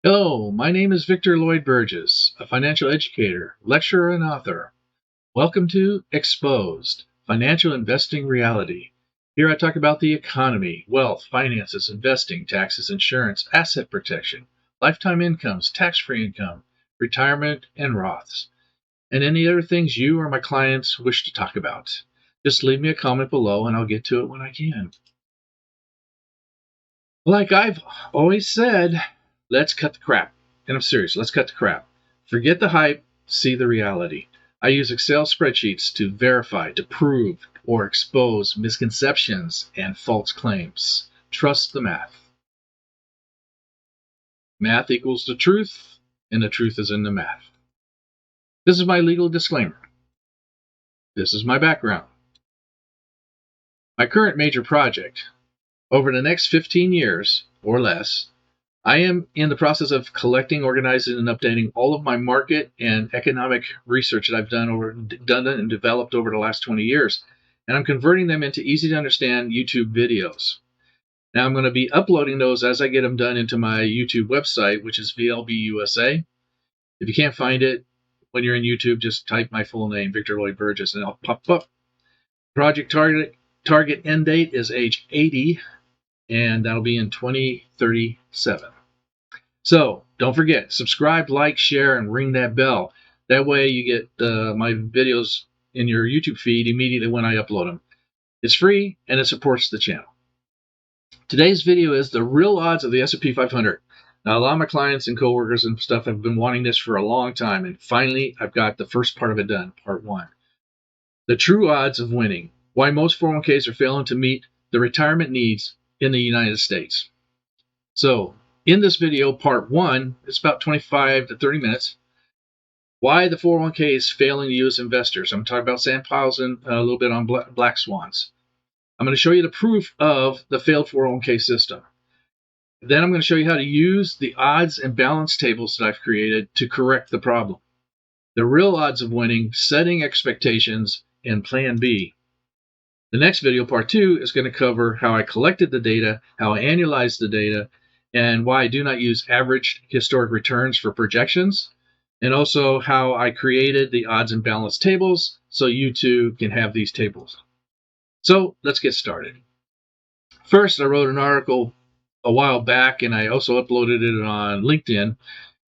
Hello, my name is Victor Lloyd Burgess, a financial educator, lecturer, and author. Welcome to Exposed Financial Investing Reality. Here I talk about the economy, wealth, finances, investing, taxes, insurance, asset protection, lifetime incomes, tax-free income, retirement, and Roths, and any other things you or my clients wish to talk about. Just leave me a comment below and I'll get to it when I can. Like I've always said, let's cut the crap. And I'm serious, let's cut the crap. Forget the hype, see the reality. I use Excel spreadsheets to verify, to prove, or expose misconceptions and false claims. Trust the math. Math equals the truth, and the truth is in the math. This is my legal disclaimer. This is my background. My current major project, over the next 15 years or less, I am in the process of collecting, organizing, and updating all of my market and economic research that I've done and developed over the last 20 years, and I'm converting them into easy-to-understand YouTube videos. Now, I'm going to be uploading those as I get them done into my YouTube website, which is VLB USA. If you can't find it when you're in YouTube, just type my full name, Victor Lloyd Burgess, and I'll pop up. Project target end date is age 80, and that'll be in 2037. So don't forget, subscribe, like, share, and ring that bell. That way you get my videos in your YouTube feed immediately when I upload them. It's free and it supports the channel. Today's video is the real odds of the S&P 500. Now, a lot of my clients and coworkers and stuff have been wanting this for a long time, and finally I've got the first part of it done, part one. The true odds of winning. Why most 401ks are failing to meet the retirement needs in the United States. So, in this video, part one, it's about 25 to 30 minutes. Why the 401k is failing the U.S. investors. I'm talking about sand piles and a little bit on black swans. I'm going to show you the proof of the failed 401k system. Then I'm going to show you how to use the odds and balance tables that I've created to correct the problem. The real odds of winning, setting expectations, and plan B. The next video, part two, is going to cover how I collected the data, how I annualized the data, and why I do not use average historic returns for projections, and also how I created the odds and balance tables so you too can have these tables. So let's get started. First, I wrote an article a while back, and I also uploaded it on LinkedIn,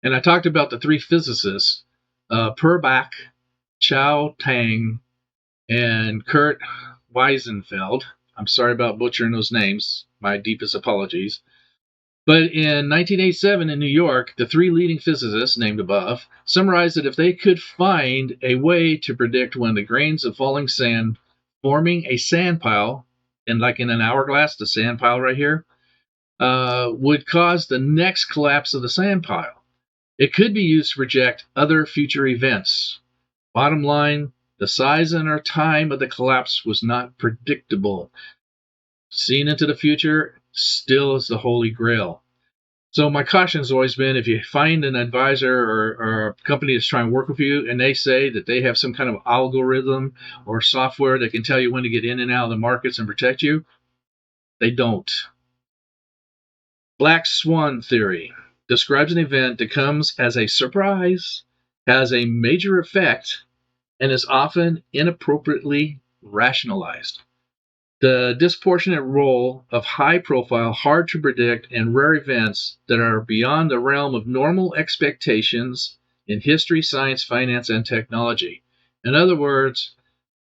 and I talked about the three physicists, Purbach, Chow Tang, and Kurt Weisenfeld. I'm sorry about butchering those names. My deepest apologies. But in 1987 in New York, the three leading physicists named above summarized that if they could find a way to predict when the grains of falling sand forming a sand pile, and like in an hourglass, the sand pile right here, would cause the next collapse of the sand pile. It could be used to project other future events. Bottom line, the size and or time of the collapse was not predictable. Seeing into the future still is the holy grail. So my caution has always been, if you find an advisor or a company that's trying to work with you and they say that they have some kind of algorithm or software that can tell you when to get in and out of the markets and protect you, they don't. Black Swan theory describes an event that comes as a surprise, has a major effect, and is often inappropriately rationalized. The disproportionate role of high-profile, hard-to-predict, and rare events that are beyond the realm of normal expectations in history, science, finance, and technology. In other words,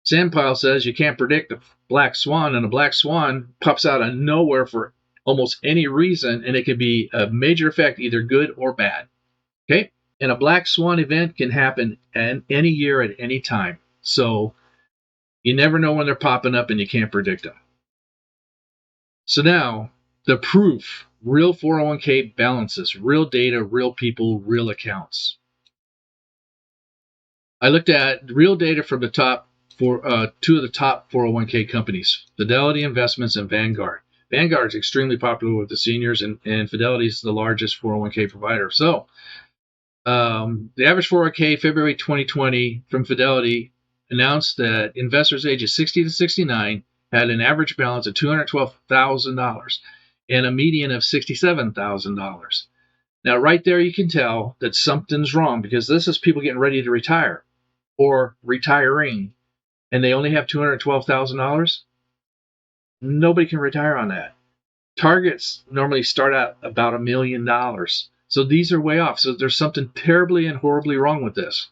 Sandpile says you can't predict a black swan, and a black swan pops out of nowhere for almost any reason, and it can be a major effect, either good or bad. Okay? And a black swan event can happen any year at any time. So you never know when they're popping up and you can't predict them. So now, the proof, real 401k balances, real data, real people, real accounts. I looked at real data from the top two of the top 401k companies, Fidelity Investments and Vanguard. Vanguard is extremely popular with the seniors, and Fidelity is the largest 401k provider. So the average 401k February 2020 from Fidelity announced that investors ages 60 to 69 had an average balance of $212,000 and a median of $67,000. Now, right there, you can tell that something's wrong because this is people getting ready to retire or retiring, and they only have $212,000. Nobody can retire on that. Targets normally start out about $1 million. So these are way off. So there's something terribly and horribly wrong with this.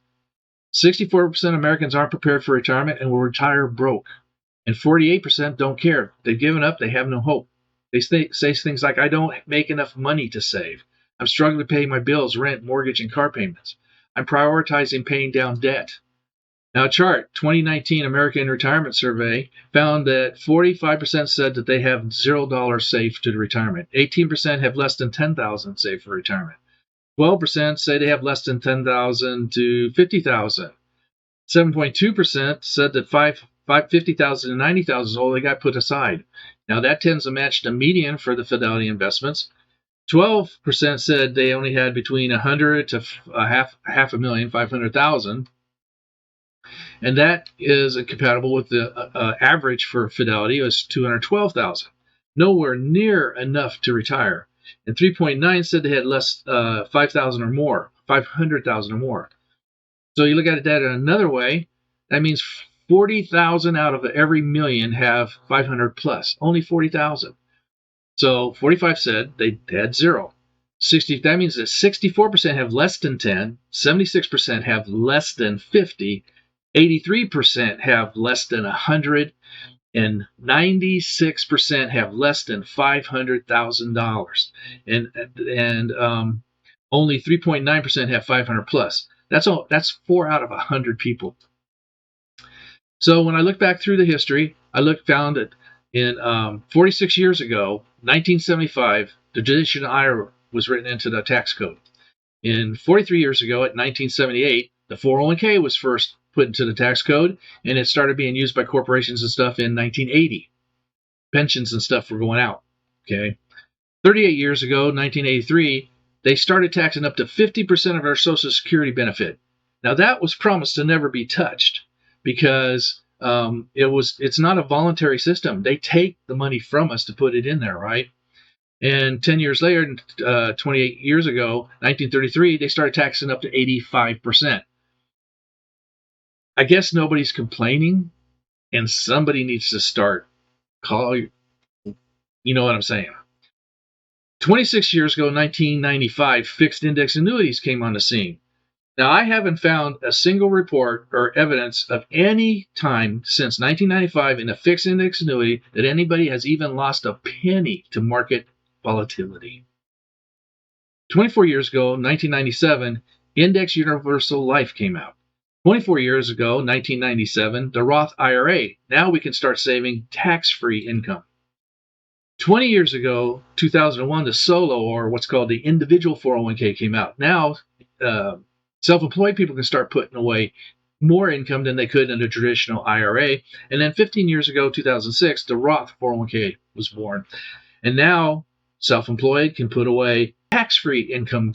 64% of Americans aren't prepared for retirement and will retire broke. And 48% don't care. They've given up. They have no hope. They say things like, I don't make enough money to save. I'm struggling to pay my bills, rent, mortgage, and car payments. I'm prioritizing paying down debt. Now, a chart, 2019 American Retirement Survey found that 45% said that they have $0 saved to retirement. 18% have less than $10,000 saved for retirement. 12% say they have less than $10,000 to $50,000. 7.2% said that $50,000 to $90,000 is all they got put aside. Now, that tends to match the median for the Fidelity investments. 12% said they only had between 100 to half a million, 500,000. And that is compatible with the average for Fidelity was 212,000. Nowhere near enough to retire. And 3.9 said they had less 5,000 or more, 500,000 or more. So you look at that in another way, that means 40,000 out of every million have 500 plus, only 40,000. So 45 said they had zero. That means that 64% have less than 10, 76% have less than 50, 83% have less than 100, and 96% have less than $500,000. And only 3.9% have 500 plus. That's 4 out of 100 people. So when I look back through the history, found that in 46 years ago, 1975, the traditional IRA was written into the tax code. In 43 years ago, at 1978, the 401k was first put into the tax code, and it started being used by corporations and stuff in 1980. Pensions and stuff were going out. Okay, 38 years ago, 1983, they started taxing up to 50% of our Social Security benefit. Now that was promised to never be touched because it's not a voluntary system. They take the money from us to put it in there, right? And 10 years later, 28 years ago, 1933, they started taxing up to 85%. I guess nobody's complaining, and somebody needs to start calling. You know what I'm saying? 26 years ago, 1995, fixed index annuities came on the scene. Now, I haven't found a single report or evidence of any time since 1995 in a fixed index annuity that anybody has even lost a penny to market volatility. 24 years ago, 1997, Index Universal Life came out. 24 years ago, 1997, the Roth IRA. Now we can start saving tax-free income. 20 years ago, 2001, the solo, or what's called the individual 401k came out. Now, self-employed people can start putting away more income than they could in a traditional IRA. And then 15 years ago, 2006, the Roth 401k was born. And now self-employed can put away tax-free income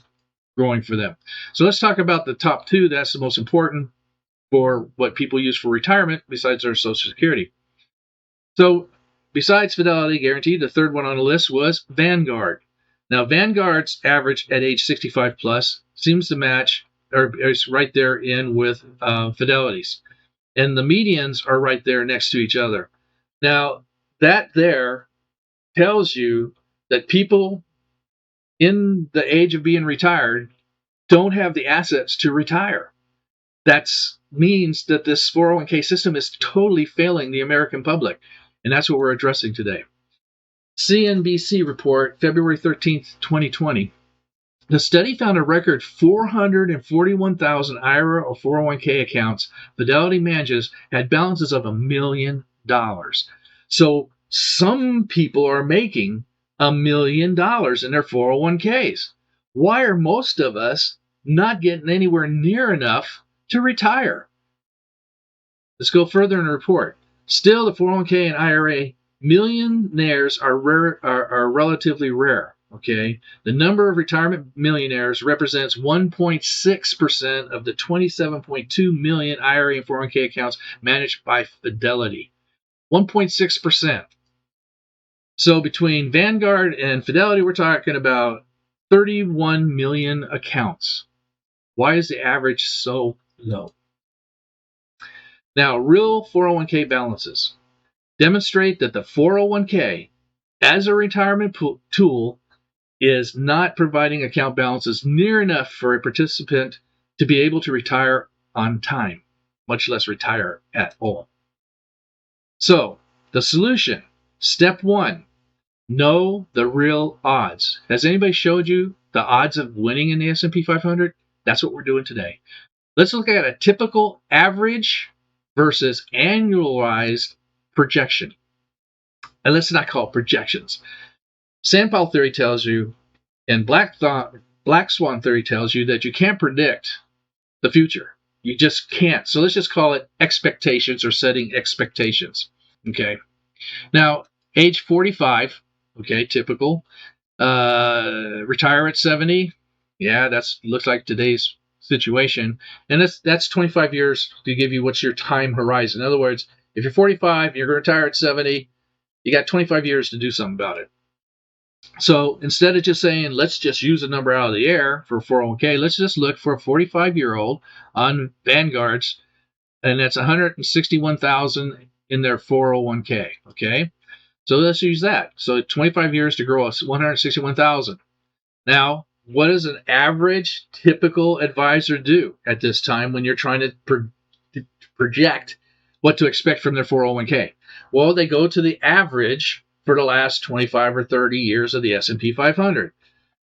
growing for them. So let's talk about the top two. That's the most important for what people use for retirement besides their Social Security. So besides Fidelity Guaranteed, the third one on the list was Vanguard. Now, Vanguard's average at age 65 plus seems to match, or is right there in with Fidelity's. And the medians are right there next to each other. Now, that there tells you that people in the age of being retired don't have the assets to retire. That means that this 401k system is totally failing the American public. And that's what we're addressing today. CNBC report, February 13th, 2020. The study found a record 441,000 IRA or 401k accounts Fidelity manages had balances of $1 million. So some people are making $1 million in their 401ks. Why are most of us not getting anywhere near enough to retire? Let's go further in the report. Still, the 401k and IRA millionaires are relatively rare. Okay, the number of retirement millionaires represents 1.6% of the 27.2 million IRA and 401k accounts managed by Fidelity. 1.6%. So between Vanguard and Fidelity, we're talking about 31 million accounts. Why is the average so low? Now, real 401k balances demonstrate that the 401k as a retirement tool is not providing account balances near enough for a participant to be able to retire on time, much less retire at all. So, the solution, step one, know the real odds. Has anybody showed you the odds of winning in the S&P 500? That's what we're doing today. Let's look at a typical average versus annualized projection. And let's not call it projections. Sandpile theory tells you, and Black Swan theory tells you that you can't predict the future. You just can't. So let's just call it expectations or setting expectations. Okay. Now, age 45, okay, typical. Retire at 70. Yeah, looks like today's situation. And that's 25 years to give you what's your time horizon. In other words, if you're 45 and you're going to retire at 70, you got 25 years to do something about it. So instead of just saying, let's just use a number out of the air for 401k, let's just look for a 45-year-old on Vanguard's, and that's 161,000 in their 401k. Okay, so let's use that. So 25 years to grow 161,000. Now, what does an average typical advisor do at this time when you're trying to project what to expect from their 401k? Well, they go to the average for the last 25 or 30 years of the S&P 500.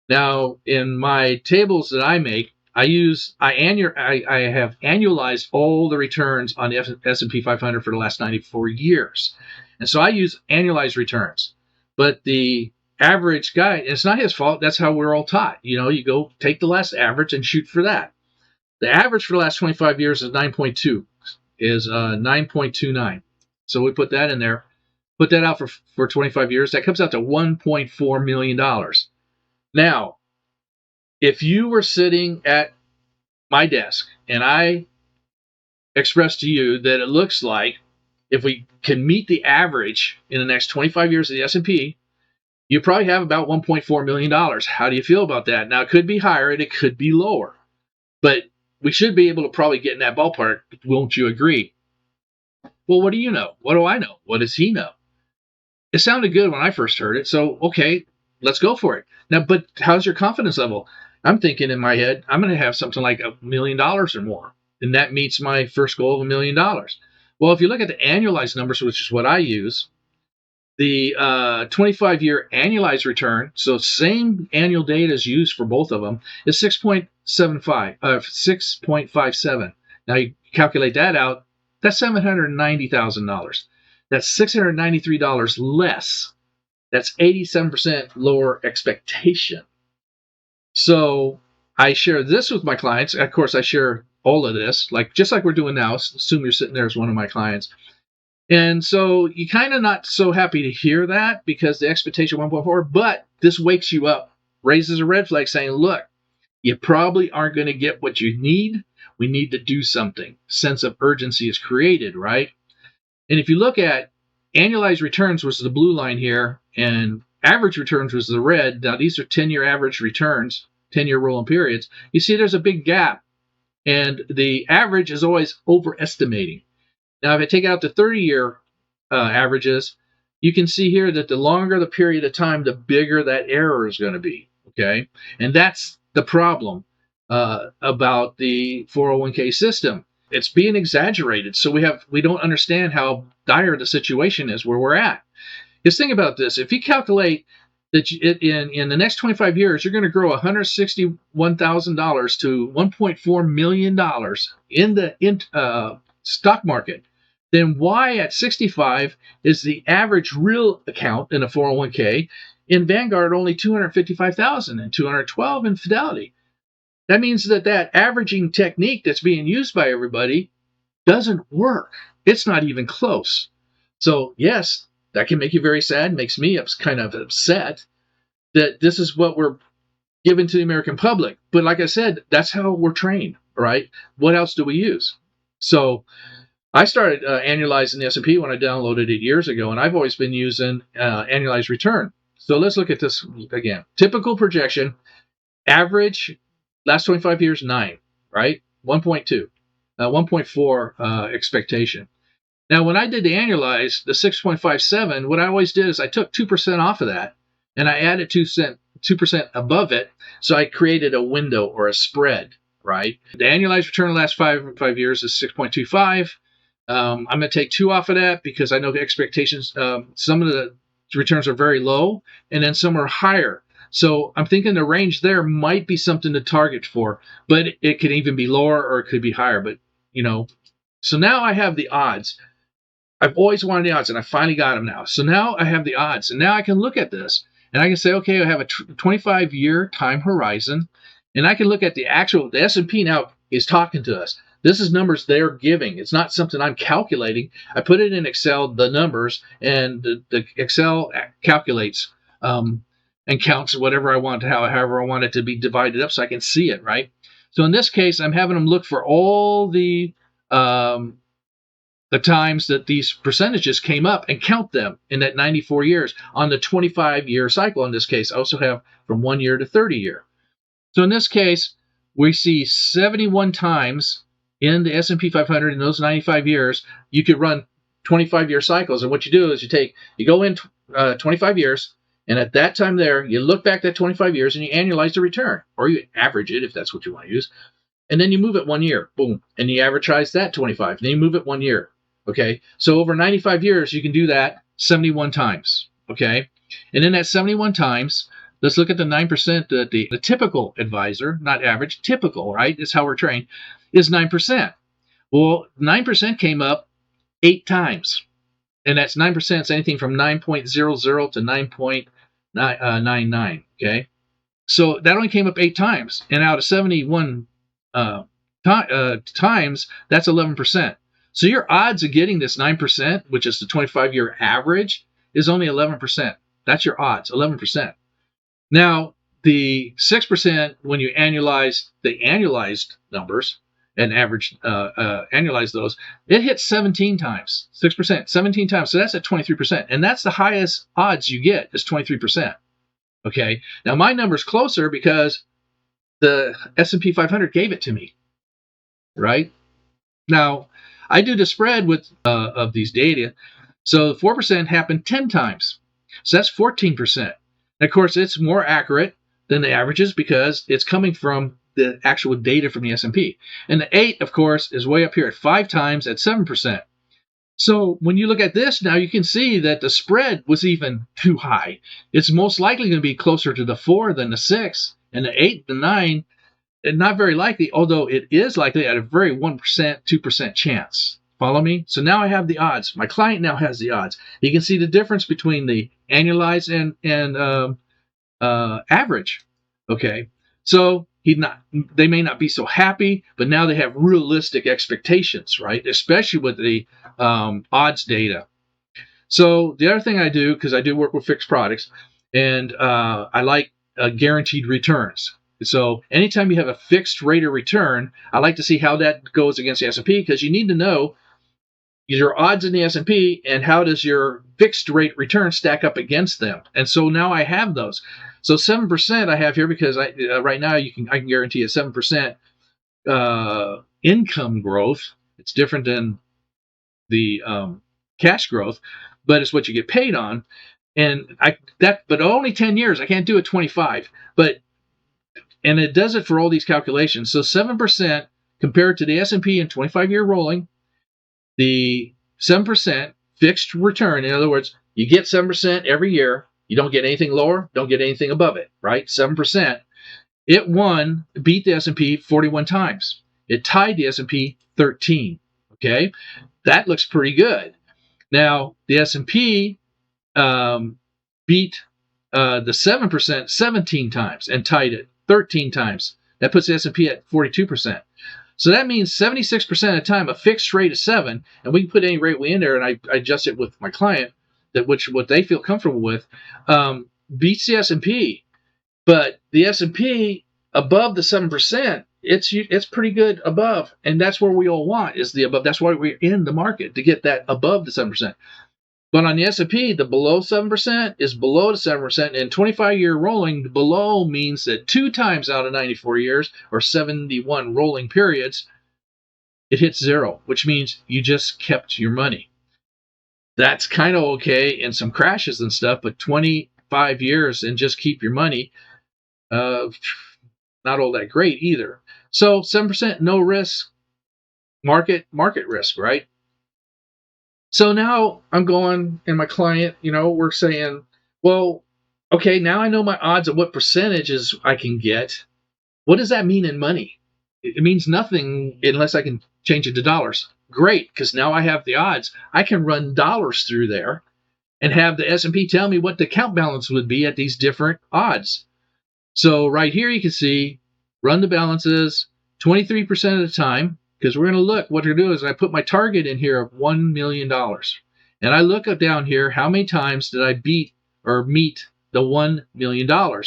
Now, in my tables that I make, I have annualized all the returns on the S&P 500 for the last 94 years. And so I use annualized returns. But the average guy, it's not his fault. That's how we're all taught. You go take the last average and shoot for that. The average for the last 25 years is 9.29. So we put that in there. Put that out for 25 years. That comes out to $1.4 million. Now, if you were sitting at my desk and I expressed to you that it looks like if we can meet the average in the next 25 years of the S&P, you probably have about $1.4 million. How do you feel about that? Now, it could be higher and it could be lower, but we should be able to probably get in that ballpark. Won't you agree? Well, what do you know? What do I know? What does he know? It sounded good when I first heard it, so okay, let's go for it. Now, but how's your confidence level? I'm thinking in my head, I'm going to have something like $1 million or more, and that meets my first goal of $1 million. Well, if you look at the annualized numbers, which is what I use, the 25-year annualized return, so same annual data is used for both of them, is 6.57. Now you calculate that out, that's $790,000. That's $693 less. That's 87% lower expectation. So I share this with my clients. Of course, I share all of this, just like we're doing now. Assume you're sitting there as one of my clients. And so you kind of not so happy to hear that because the expectation 1.4, but this wakes you up, raises a red flag saying, look, you probably aren't going to get what you need. We need to do something. Sense of urgency is created, right? And if you look at annualized returns was the blue line here, and average returns was the red. Now, these are 10-year average returns, 10-year rolling periods. You see there's a big gap, and the average is always overestimating. Now, if I take out the 30-year averages, you can see here that the longer the period of time, the bigger that error is going to be, okay? And that's the problem about the 401k system. It's being exaggerated, so we don't understand how dire the situation is where we're at. Just think about this. If you calculate that in the next 25 years, you're going to grow $161,000 to $1.4 million in the stock market, then why at 65 is the average real account in a 401k in Vanguard only $255,000 and $212,000 in Fidelity? That means that averaging technique that's being used by everybody doesn't work. It's not even close. So yes, that can make you very sad, makes me kind of upset that this is what we're giving to the American public. But like I said, that's how we're trained, right? What else do we use? So I started annualizing the S&P when I downloaded it years ago, and I've always been using annualized return. So let's look at this again. Typical projection. Average, last 25 years, 9, right? 1.2, 1.4 expectation. Now, when I did the annualized, the 6.57, what I always did is I took 2% off of that, and I added 2% above it, so I created a window or a spread, right? The annualized return in the last five years is 6.25. I'm going to take 2 off of that because I know the expectations, some of the returns are very low, and then some are higher. So I'm thinking the range there might be something to target for, but it could even be lower or it could be higher. But, so now I have the odds. I've always wanted the odds, and I finally got them now. So now I have the odds, and now I can look at this, and I can say, okay, I have a 25-year time horizon, and I can look at the S&P now is talking to us. This is numbers they're giving. It's not something I'm calculating. I put it in Excel, the numbers, and the Excel calculates and counts whatever I want, however I want it to be divided up so I can see it, right? So in this case, I'm having them look for all the times that these percentages came up and count them in that 94 years on the 25-year cycle. In this case, I also have from 1 year to 30 year. So in this case, we see 71 times in the S&P 500 in those 95 years. You could run 25-year cycles, and what you do is you go in 25 years, and at that time there, you look back that 25 years and you annualize the return, or you average it if that's what you want to use, and then you move it 1 year, boom, and you average that 25, and then you move it 1 year. Okay, so over 95 years, you can do that 71 times. Okay, and in that 71 times, let's look at the 9% that the typical advisor, not average, typical, right? Is how we're trained, is 9%. Well, 9% came up 8 times. And that's 9%. It's anything from 9.00 to 9.99. Okay, so that only came up 8 times. And out of 71 times, that's 11%. So your odds of getting this 9%, which is the 25-year average, is only 11%. That's your odds, 11%. Now, the 6%, when you annualize the annualized numbers and annualize those, it hits 17 times. 6%, 17 times. So that's at 23%. And that's the highest odds you get is 23%. Okay. Now, my number's closer because the S&P 500 gave it to me, right? Now, I do the spread with of these data. So 4% happened 10 times. So that's 14%. And of course, it's more accurate than the averages because it's coming from the actual data from the S&P. And the 8, of course, is way up here at 5 times at 7%. So when you look at this now, you can see that the spread was even too high. It's most likely going to be closer to the 4 than the 6, and the 8, the 9, and not very likely, although it is likely at a very 1%, 2% chance. Follow me? So now I have the odds. My client now has the odds. You can see the difference between the annualized and average. Okay, so they may not be so happy, but now they have realistic expectations, right? Especially with the odds data. So the other thing I do, because I do work with fixed products, and I like guaranteed returns. So anytime you have a fixed rate of return, I like to see how that goes against the S&P because you need to know your odds in the S&P and how does your fixed rate return stack up against them. And so now I have those. So 7% I have here because right now I can guarantee a 7% income growth. It's different than the cash growth, but it's what you get paid on. And but only 10 years. I can't do it 25. And it does it for all these calculations. So 7% compared to the S&P in 25-year rolling, the 7% fixed return, in other words, you get 7% every year. You don't get anything lower, don't get anything above it, right? 7%. It beat the S&P 41 times. It tied the S&P 13, okay? That looks pretty good. Now, the S&P beat the 7% 17 times and tied it 13 times. That puts the S&P at 42%. So that means 76% of the time a fixed rate of 7, and we can put any rate we in there, and I adjust it with my client, what they feel comfortable with, beats the S&P. But the S&P above the 7%, it's pretty good above, and that's where we all want is the above. That's why we're in the market to get that above the 7%. But on the S&P, the below 7% is below the 7%, and 25-year rolling, below means that 2 times out of 94 years, or 71 rolling periods, it hits 0, which means you just kept your money. That's kind of okay in some crashes and stuff, but 25 years and just keep your money, not all that great either. So 7% no risk, market risk, right? So now I'm going, and my client, we're saying, well, okay, now I know my odds of what percentages I can get. What does that mean in money? It means nothing unless I can change it to dollars. Great, because now I have the odds. I can run dollars through there and have the S&P tell me what the account balance would be at these different odds. So right here you can see, run the balances 23% of the time, because we're going to look, what we're going to do is I put my target in here of $1 million. And I look up down here, how many times did I beat or meet the $1 million? And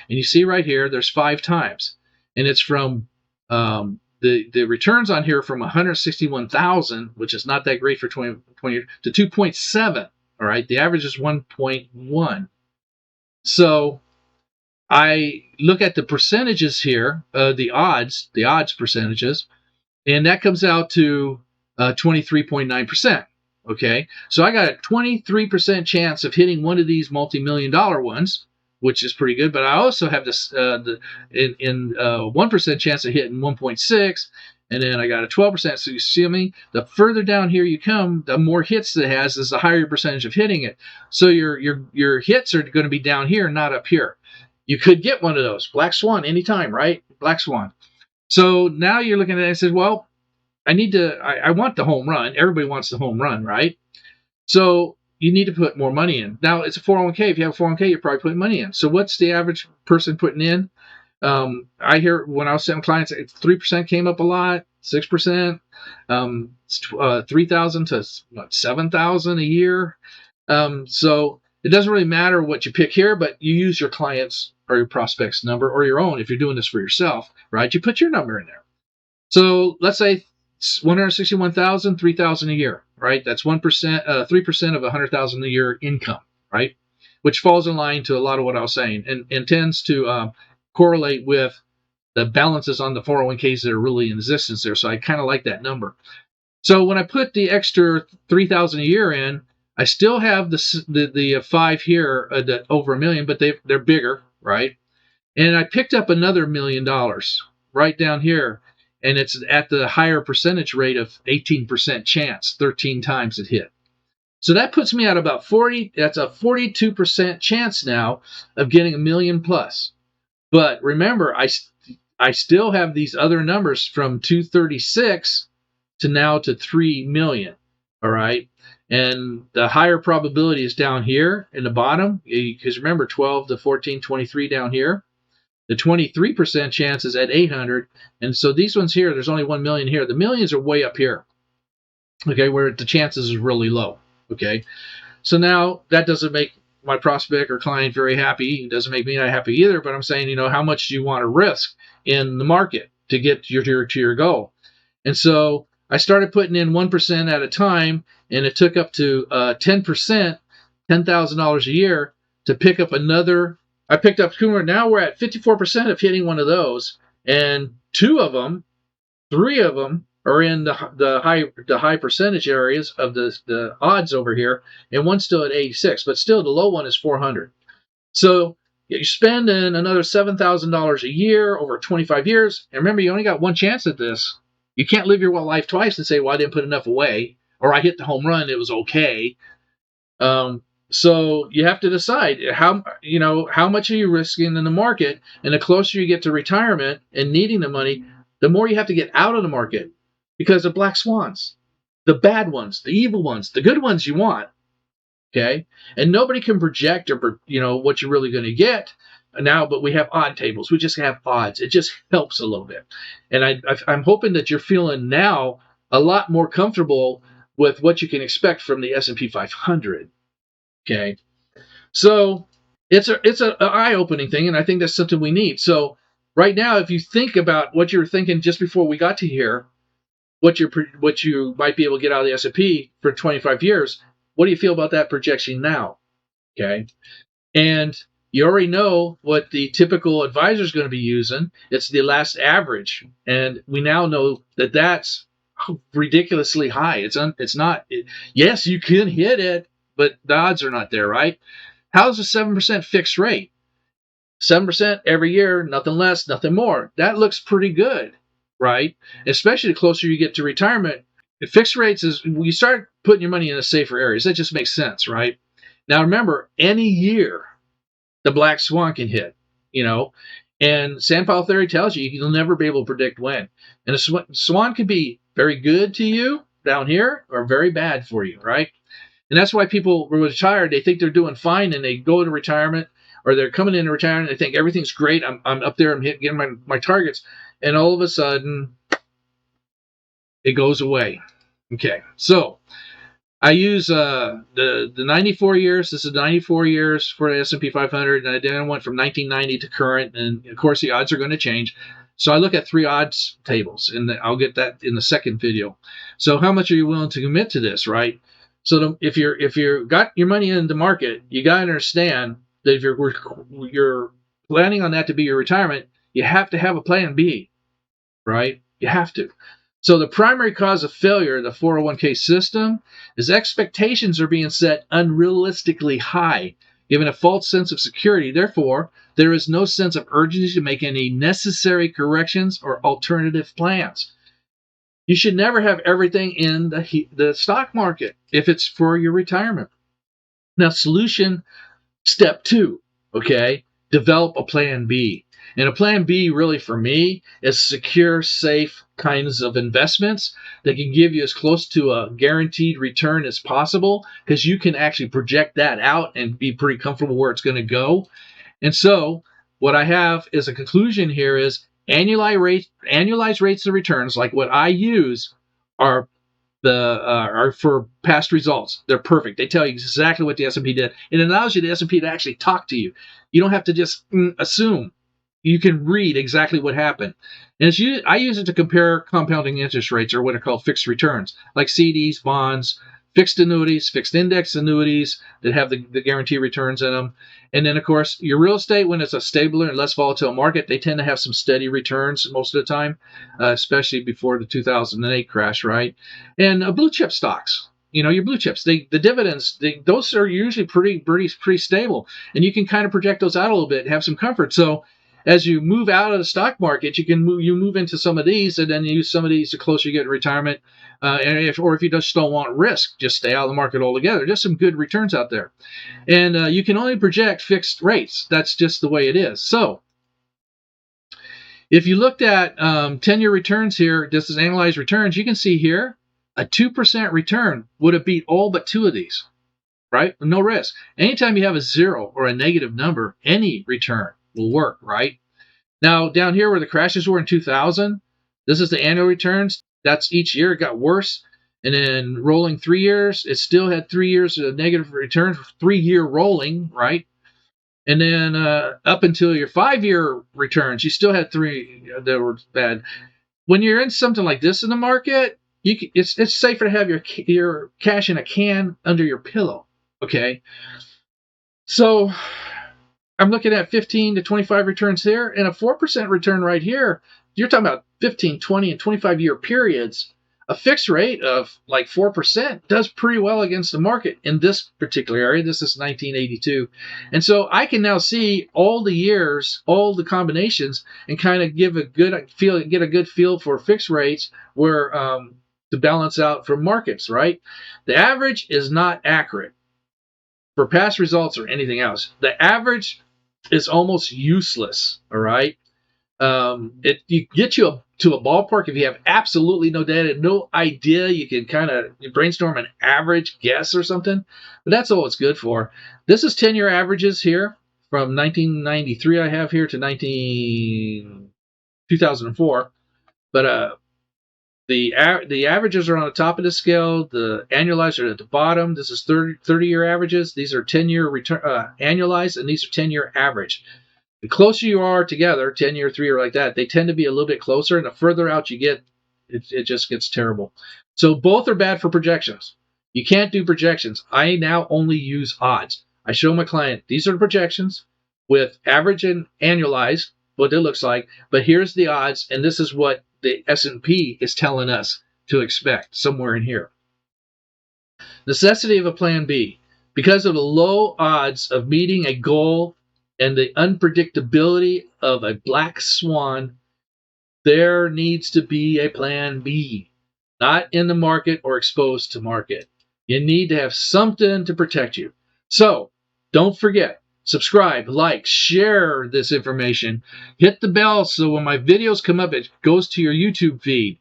you see right here, there's 5 times. And it's from, the returns on here from 161,000, which is not that great for 20 years, to 2.7. All right, the average is 1.1. So I look at the percentages here, the odds percentages, and that comes out to 23.9%. Okay, so I got a 23% chance of hitting one of these multi-million-dollar ones, which is pretty good. But I also have this 1% chance of hitting 1.6, and then I got a 12%. So you see me, the further down here you come, the more hits it has, is the higher percentage of hitting it. So your hits are going to be down here, not up here. You could get one of those. Black Swan anytime, right? Black Swan. So now you're looking at it and says, well, I want the home run. Everybody wants the home run, right? So you need to put more money in. Now, it's a 401k. If you have a 401k, you're probably putting money in. So what's the average person putting in? I hear when I was sending clients, 3% came up a lot, 6%, 3,000 to 7,000 a year. So it doesn't really matter what you pick here, but you use your client's or your prospect's number or your own if you're doing this for yourself, right? You put your number in there. So let's say 161,000, 3,000 a year, right? That's 1%, 3% of 100,000 a year income, right? Which falls in line to a lot of what I was saying and tends to correlate with the balances on the 401ks that are really in existence there. So I kind of like that number. So when I put the extra 3,000 a year in, I still have the 5 here over $1 million, but they're bigger, right? And I picked up another $1 million right down here, and it's at the higher percentage rate of 18% chance, 13 times it hit. So that puts me at about 40. That's a 42% chance now of getting $1 million plus. But remember, I still have these other numbers from 236 to now to 3 million. All right. And the higher probability is down here in the bottom, because remember 12 to 14, 23 down here. The 23% chance is at 800. And so these ones here, there's only 1 million here. The millions are way up here, okay, where the chances is really low, okay? So now that doesn't make my prospect or client very happy. It doesn't make me not happy either, but I'm saying, how much do you want to risk in the market to get to your goal? And so I started putting in 1% at a time, and it took up to 10%, $10,000 a year to pick up another. I picked up 200. Now we're at 54% of hitting one of those, and 3 of them are in the high percentage areas of the odds over here, and one's still at 86. But still, the low one is 400. So you're spending another $7,000 a year over 25 years. And remember, you only got one chance at this. You can't live your life twice and say, well, I didn't put enough away, or I hit the home run, it was okay. So you have to decide how much are you risking in the market, and the closer you get to retirement and needing the money, the more you have to get out of the market because of black swans, the bad ones, the evil ones, the good ones you want. Okay, and nobody can project or what you're really going to get now, but we have odd tables. We just have odds. It just helps a little bit, and I'm hoping that you're feeling now a lot more comfortable with what you can expect from the S&P 500. Okay, so it's an eye-opening thing, and I think that's something we need. So right now, if you think about what you were thinking just before we got to here, what you might be able to get out of the S&P for 25 years, what do you feel about that projection now? Okay. And you already know what the typical advisor is going to be using. It's the last average. And we now know that that's ridiculously high. It's not. Yes, you can hit it, but the odds are not there, right? How's a 7% fixed rate? 7% every year, nothing less, nothing more. That looks pretty good, right? Especially the closer you get to retirement. The fixed rates is you start putting your money in the safer areas. That just makes sense, right? Now remember, any year the black swan can hit, and sand pile theory tells you you'll never be able to predict when. And a swan could be very good to you down here or very bad for you, right? And that's why people who retire, they think they're doing fine, and they go into retirement, or they're coming into retirement, and they think everything's great. I'm up there, I'm getting my targets, and all of a sudden it goes away. Okay, so I use the 94 years. This is 94 years for the S&P 500, and then I went from 1990 to current, and of course the odds are going to change. So I look at 3 odds tables, and I'll get that in the second video. So how much are you willing to commit to this, right? So if you're got your money in the market, you got to understand that if you're planning on that to be your retirement, you have to have a plan B, right? You have to. So the primary cause of failure of the 401k system is expectations are being set unrealistically high, giving a false sense of security. Therefore, there is no sense of urgency to make any necessary corrections or alternative plans. You should never have everything in the stock market if it's for your retirement. Now, solution step 2, okay? Develop a plan B. And a plan B, really, for me, is secure, safe kinds of investments that can give you as close to a guaranteed return as possible, because you can actually project that out and be pretty comfortable where it's going to go. And so what I have as a conclusion here is annualized rates of returns, like what I use, are for past results. They're perfect. They tell you exactly what the S&P did. It allows you the S&P to actually talk to you. You don't have to just assume. You can read exactly what happened. And I use it to compare compounding interest rates, or what are called fixed returns, like CDs, bonds, fixed annuities, fixed index annuities that have the guarantee returns in them. And then, of course, your real estate, when it's a stabler and less volatile market, they tend to have some steady returns most of the time, especially before the 2008 crash, right? And blue chip stocks. Your blue chips, the dividends, those are usually pretty stable. And you can kind of project those out a little bit and have some comfort. So as you move out of the stock market, you move into some of these, and then you use some of these the closer you get to retirement. Or if you just don't want risk, just stay out of the market altogether. Just some good returns out there. And you can only project fixed rates. That's just the way it is. So if you looked at 10-year returns here, this is annualized returns, you can see here a 2% return would have beat all but 2 of these, right? No risk. Anytime you have a 0 or a negative number, any return will work, right? Now, down here where the crashes were in 2000, this is the annual returns. That's each year. It got worse. And then rolling 3 years, it still had 3 years of negative returns, 3-year rolling, right? And then up until your 5-year returns, you still had 3 that were bad. When you're in something like this in the market, it's safer to have your cash in a can under your pillow, okay? So I'm looking at 15 to 25 returns here, and a 4% return right here. You're talking about 15, 20, and 25-year periods. A fixed rate of like 4% does pretty well against the market in this particular area. This is 1982. And so I can now see all the years, all the combinations, and kind of get a good feel for fixed rates where to balance out from markets, right? The average is not accurate for past results or anything else. The average is almost useless, all right? It gets you to a ballpark if you have absolutely no data, no idea. You can kind of brainstorm an average guess or something, but that's all it's good for. This is 10-year averages here from 1993 I have here to 2004, but the averages are on the top of the scale. The annualized are at the bottom. This is 30-year averages. These are 10-year return annualized, and these are 10-year average. The closer you are together, 10-year, 3-year like that, they tend to be a little bit closer, and the further out you get, it just gets terrible. So both are bad for projections. You can't do projections. I now only use odds. I show my client, these are the projections with average and annualized, what it looks like, but here's the odds, and this is what the S&P is telling us to expect, somewhere in here. Necessity of a plan B. Because of the low odds of meeting a goal and the unpredictability of a black swan, there needs to be a plan B. Not in the market or exposed to market. You need to have something to protect you. So, don't forget, subscribe, like, share this information. Hit the bell so when my videos come up, it goes to your YouTube feed.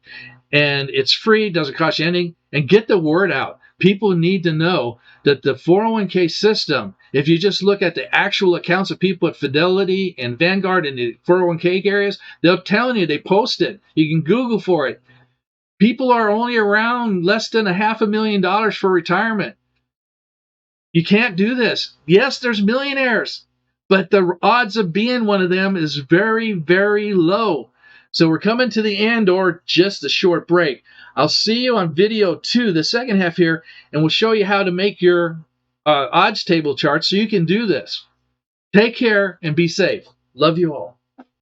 And it's free, doesn't cost you anything. And get the word out. People need to know that the 401k system, if you just look at the actual accounts of people at Fidelity and Vanguard and the 401k areas, they're telling you, they post it. You can Google for it. People are only around less than $500,000 for retirement. You can't do this. Yes, there's millionaires, but the odds of being one of them is very, very low. So we're coming to the end, or just a short break. I'll see you on video 2, the second half here, and we'll show you how to make your odds table chart so you can do this. Take care and be safe. Love you all.